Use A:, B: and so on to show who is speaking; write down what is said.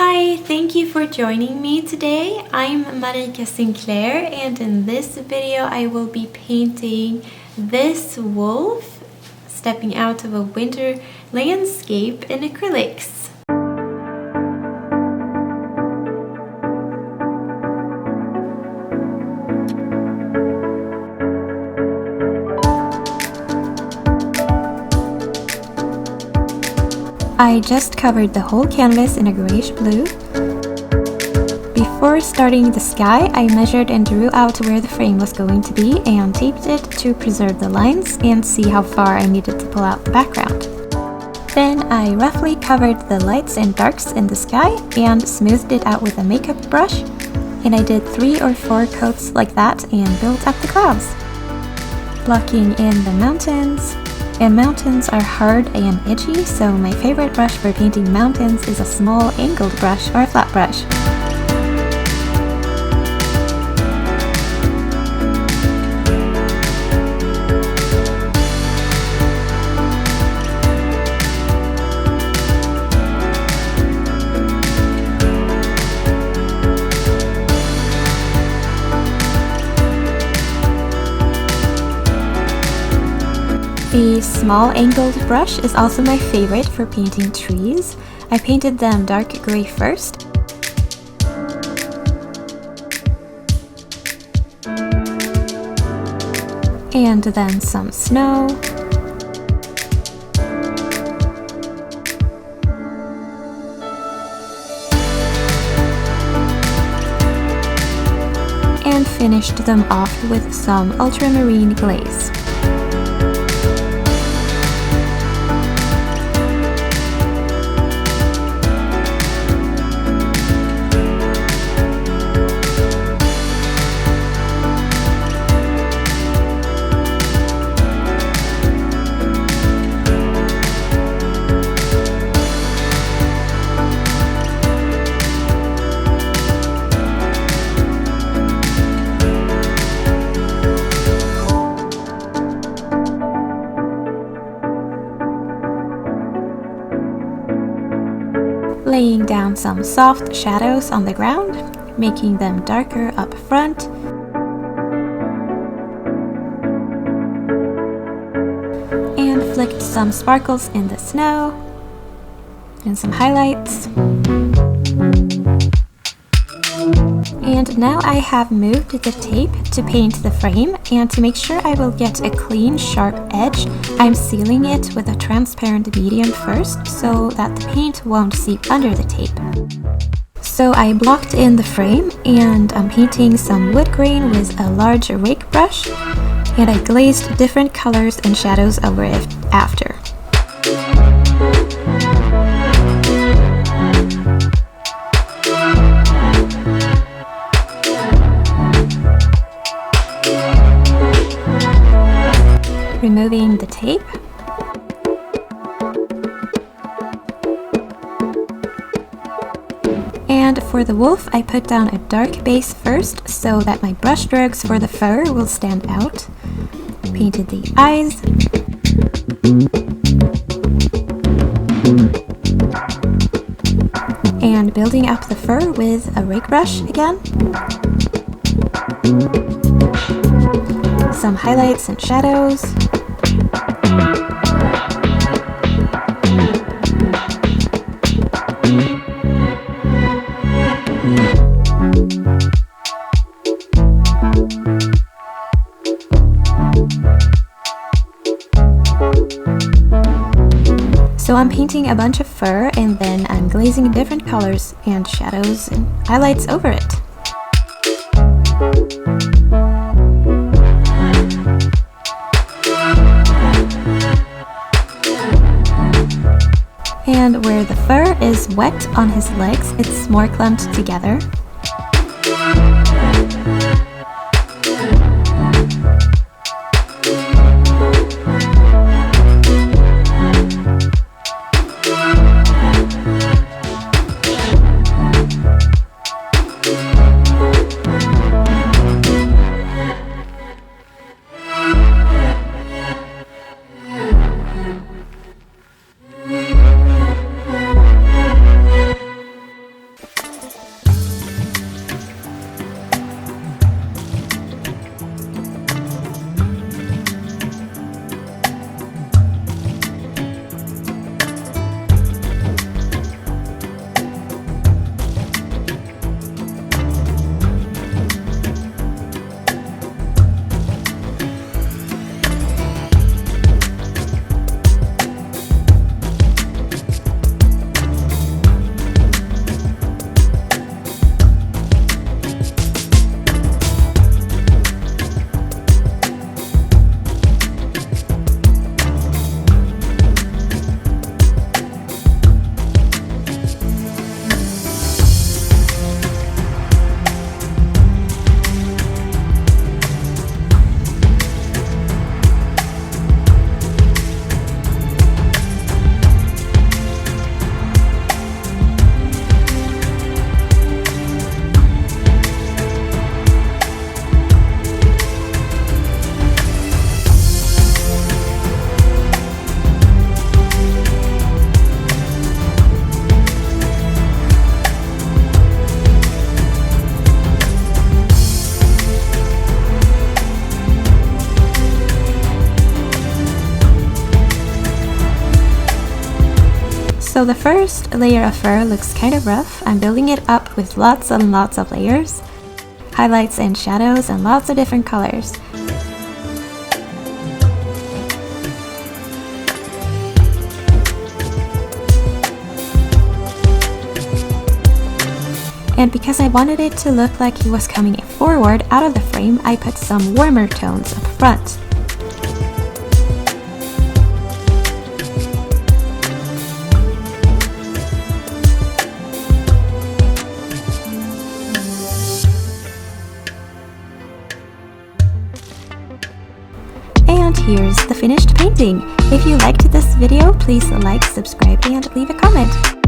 A: Hi, thank you for joining me today. I'm Marika Sinclair, and in this video I will be painting this wolf stepping out of a winter landscape in acrylics. I just covered the whole canvas in a grayish blue. Before starting the sky, I measured and drew out where the frame was going to be and taped it to preserve the lines and see how far I needed to pull out the background. Then I roughly covered the lights and darks in the sky and smoothed it out with a makeup brush, and I did 3 or 4 coats like that and built up the clouds. Blocking in the mountains. And mountains are hard and edgy, so my favorite brush for painting mountains is a small angled brush or a flat brush. The small angled brush is also my favorite for painting trees. I painted them dark gray first. And then some snow. And finished them off with some ultramarine glaze. Laying down some soft shadows on the ground, making them darker up front. And flicked some sparkles in the snow. And some highlights. And now I have moved the tape to paint the frame, and to make sure I will get a clean, sharp edge, I'm sealing it with a transparent medium first so that the paint won't seep under the tape. So I blocked in the frame, and I'm painting some wood grain with a large rake brush, and I glazed different colors and shadows over it after. Removing the tape. And for the wolf, I put down a dark base first so that my brush strokes for the fur will stand out. Painted the eyes. And building up the fur with a rake brush again. Some highlights and shadows. So I'm painting a bunch of fur, and then I'm glazing different colors and shadows and highlights over it. And where the fur is wet on his legs, it's more clumped together. the first layer of fur looks kind of rough. I'm building it up with lots and lots of layers, highlights and shadows, and lots of different colors. And because I wanted it to look like he was coming forward out of the frame, I put some warmer tones up front. And here's the finished painting. If you liked this video, please like, subscribe, and leave a comment.